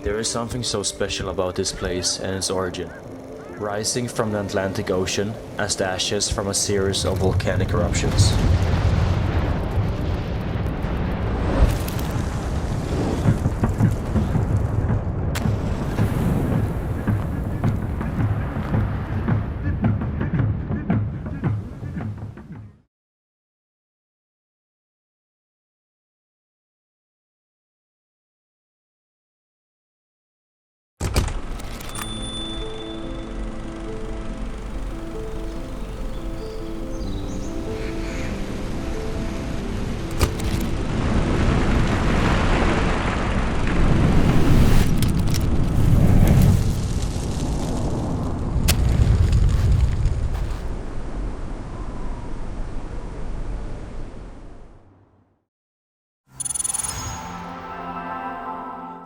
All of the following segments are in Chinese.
There is something so special about this place and its origin, rising from the Atlantic Ocean as the ashes from a series of volcanic eruptions.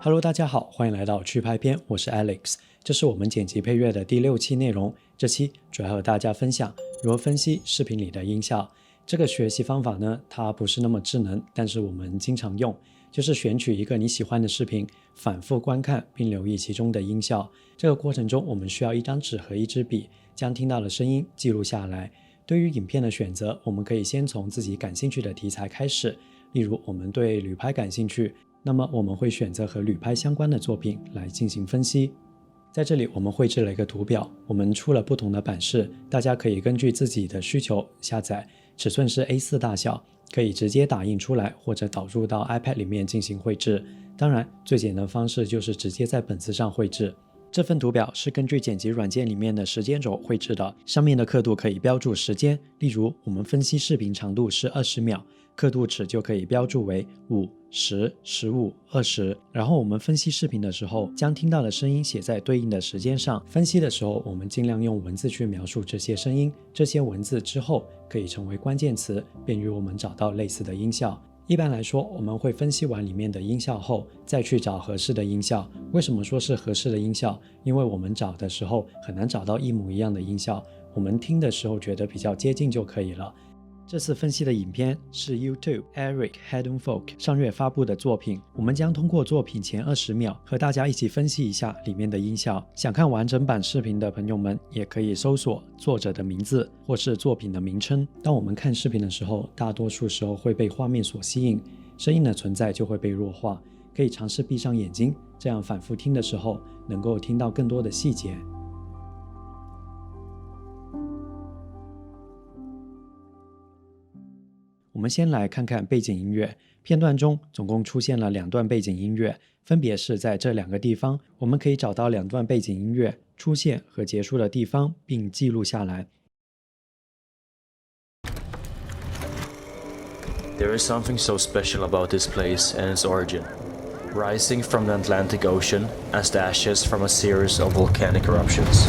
Hello， 大家好，欢迎来到趣拍片，我是 Alex， 这是我们剪辑配乐的第6期内容。这期主要和大家分享如何分析视频里的音效。这个学习方法呢，它不是那么智能，但是我们经常用，就是选取一个你喜欢的视频，反复观看并留意其中的音效。这个过程中，我们需要一张纸和一支笔，将听到的声音记录下来。对于影片的选择，我们可以先从自己感兴趣的题材开始，例如我们对旅拍感兴趣，那么我们会选择和旅拍相关的作品来进行分析。在这里我们绘制了一个图表，我们出了不同的版式，大家可以根据自己的需求下载，尺寸是 A4 大小，可以直接打印出来或者导入到 iPad 里面进行绘制。当然最简单的方式就是直接在本子上绘制。这份图表是根据剪辑软件里面的时间轴绘制的，上面的刻度可以标注时间，例如我们分析视频长度是20秒，刻度尺就可以标注为5、10、15、20。然后我们分析视频的时候，将听到的声音写在对应的时间上。分析的时候，我们尽量用文字去描述这些声音，这些文字之后可以成为关键词，便于我们找到类似的音效。一般来说，我们会分析完里面的音效后，再去找合适的音效。为什么说是合适的音效？因为我们找的时候很难找到一模一样的音效，我们听的时候觉得比较接近就可以了。这次分析的影片是 YouTube Eric Hadenfolk 上月发布的作品，我们将通过作品前20秒和大家一起分析一下里面的音效。想看完整版视频的朋友们也可以搜索作者的名字或是作品的名称。当我们看视频的时候，大多数时候会被画面所吸引，声音的存在就会被弱化，可以尝试闭上眼睛，这样反复听的时候能够听到更多的细节。我们先来看看背景音乐，片段中总共出现了2段背景音乐，分别是在这2个地方。我们可以找到2段背景音乐出现和结束的地方，并记录下来。There is something so special about this place and its origin, rising from the Atlantic Ocean as the ashes from a series of volcanic eruptions.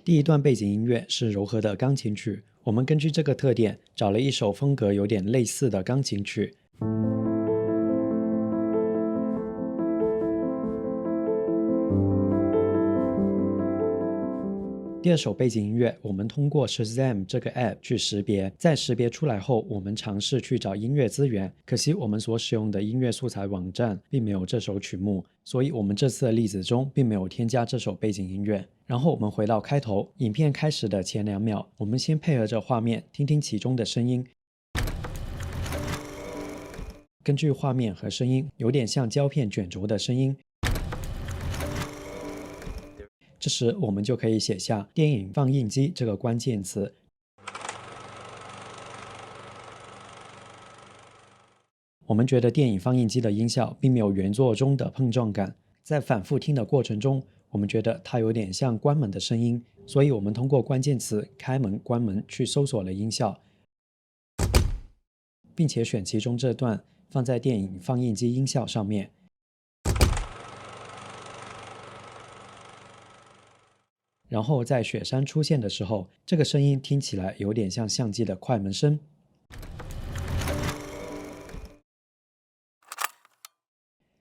第一段背景音乐是柔和的钢琴曲，我们根据这个特点找了一首风格有点类似的钢琴曲。第二首背景音乐，我们通过 Shazam 这个 app 去识别，在识别出来后，我们尝试去找音乐资源，可惜我们所使用的音乐素材网站并没有这首曲目，所以我们这次的例子中并没有添加这首背景音乐。然后我们回到开头，影片开始的前2秒，我们先配合着画面听听其中的声音。根据画面和声音，有点像胶片卷轴的声音。这时我们就可以写下电影放映机这个关键词。我们觉得电影放映机的音效并没有原作中的碰撞感，在反复听的过程中，我们觉得它有点像关门的声音，所以我们通过关键词开门、关门去搜索了音效，并且选其中这段放在电影放映机音效上面。然后在雪山出现的时候，这个声音听起来有点像相机的快门声。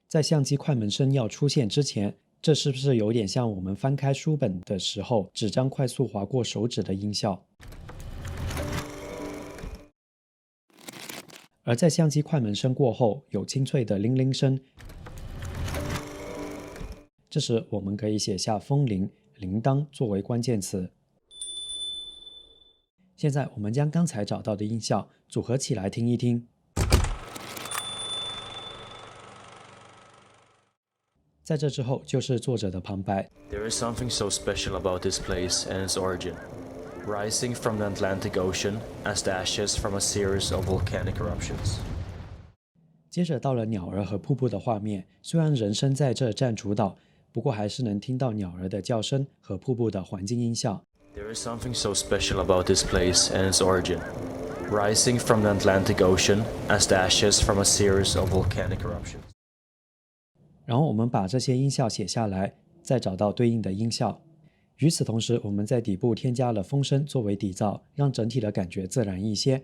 在相机快门声要出现之前，这是不是有点像我们翻开书本的时候，纸张快速划过手指的音效？而在相机快门声过后，有清脆的铃铃声。这时我们可以写下风铃、铃铛作为关键词。现在我们将刚才找到的音效组合起来听一听。在这之后就是作者的旁白。 There is something so special about this place and its origin, rising from the Atlantic Ocean as the ashes from a series of volcanic eruptions. 接着到了鸟儿和瀑布的画面，虽然人声在这占主导，不过还是能听到鸟儿的叫声和瀑布的环境音效。 There is something so special about this place and its origin, rising from the Atlantic Ocean as the ashes from a series of volcanic eruptions. 然后我们把这些音效写下来，再找到对应的音效。与此同时，我们在底部添加了风声作为底噪，让整体的感觉自然一些。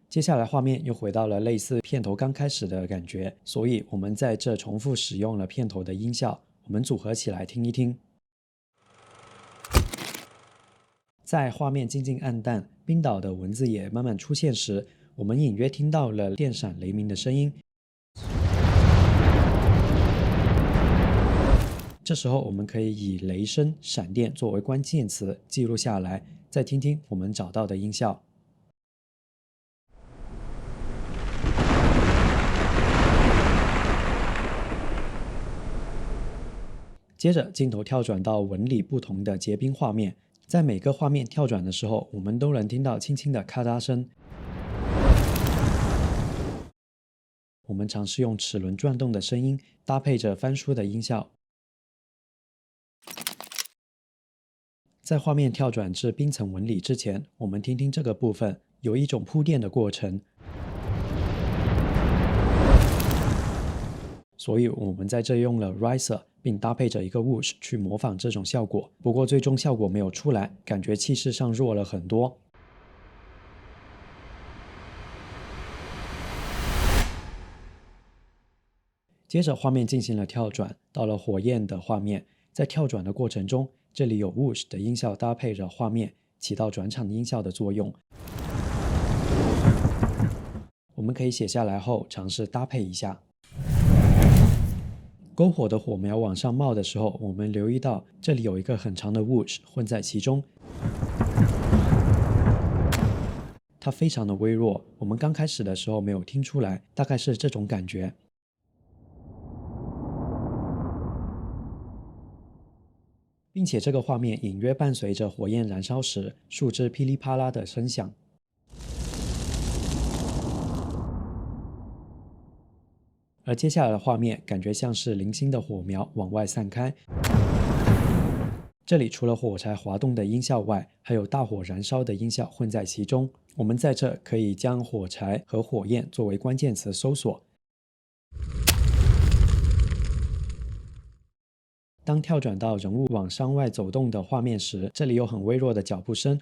接下来画面又回到了类似片头刚开始的感觉，所以我们在这重复使用了片头的音效，我们组合起来听一听。在画面渐渐暗淡，冰岛的文字也慢慢出现时，我们隐约听到了电闪雷鸣的声音。这时候我们可以以雷声、闪电作为关键词记录下来，再听听我们找到的音效。接着镜头跳转到纹理不同的结冰画面，在每个画面跳转的时候，我们都能听到轻轻的咔嗒声。我们尝试用齿轮转动的声音搭配着翻书的音效。在画面跳转至冰层纹理之前，我们听听这个部分，有一种铺垫的过程。所以我们在这用了 riser， 并搭配着一个 whoosh 去模仿这种效果，不过最终效果没有出来，感觉气势上弱了很多。接着画面进行了跳转，到了火焰的画面，在跳转的过程中，这里有 whoosh 的音效搭配着画面，起到转场音效的作用。我们可以写下来后尝试搭配一下。篝火的火苗往上冒的时候，我们留意到这里有一个很长的 whoosh 混在其中，它非常的微弱，我们刚开始的时候没有听出来，大概是这种感觉。并且这个画面隐约伴随着火焰燃烧时树枝噼里啪啦的声响。而接下来的画面感觉像是零星的火苗往外散开，这里除了火柴滑动的音效外，还有大火燃烧的音效混在其中。我们在这可以将火柴和火焰作为关键词搜索。当跳转到人物往山外走动的画面时，这里有很微弱的脚步声。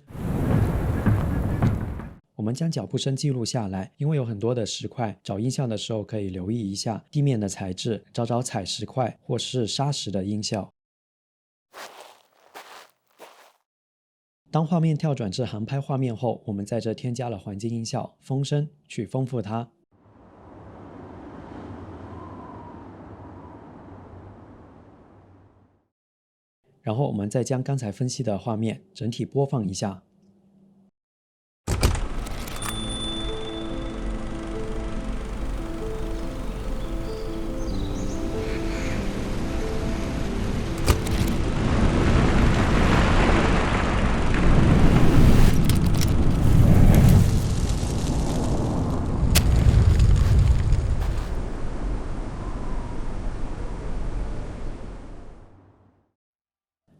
我们将脚步声记录下来，因为有很多的石块，找音效的时候可以留意一下地面的材质，找找踩石块或是沙石的音效。当画面跳转至航拍画面后，我们在这添加了环境音效、风声，去丰富它。然后我们再将刚才分析的画面整体播放一下。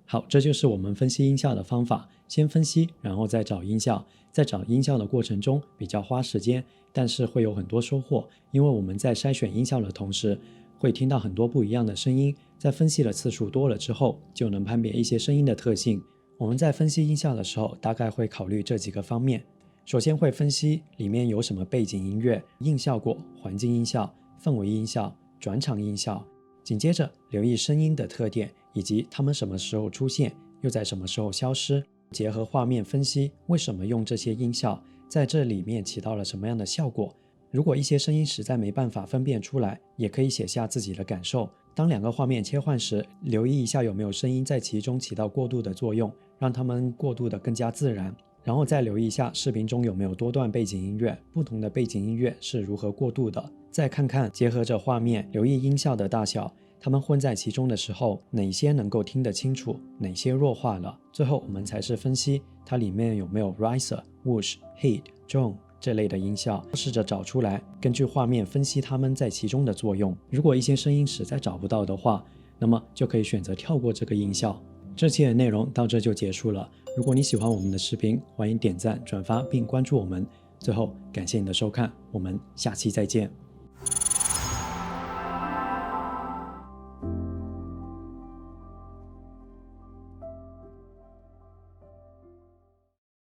好，这就是我们分析音效的方法，先分析，然后再找音效。在找音效的过程中比较花时间，但是会有很多收获，因为我们在筛选音效的同时，会听到很多不一样的声音，在分析的次数多了之后，就能判别一些声音的特性。我们在分析音效的时候，大概会考虑这几个方面。首先会分析里面有什么背景音乐、硬效果、环境音效、氛围音效、转场音效。紧接着留意声音的特点，以及它们什么时候出现，又在什么时候消失。结合画面分析为什么用这些音效，在这里面起到了什么样的效果。如果一些声音实在没办法分辨出来，也可以写下自己的感受。当两个画面切换时，留意一下有没有声音在其中起到过渡的作用，让它们过渡的更加自然。然后再留意一下视频中有没有多段背景音乐，不同的背景音乐是如何过渡的。再看看结合着画面，留意音效的大小，它们混在其中的时候，哪些能够听得清楚，哪些弱化了。最后我们才是分析它里面有没有 riser、whoosh、hit、drone 这类的音效，试着找出来，根据画面分析它们在其中的作用。如果一些声音实在找不到的话，那么就可以选择跳过这个音效。这期的内容到这就结束了。如果你喜欢我们的视频，欢迎点赞、转发并关注我们。最后，感谢你的收看，我们下期再见。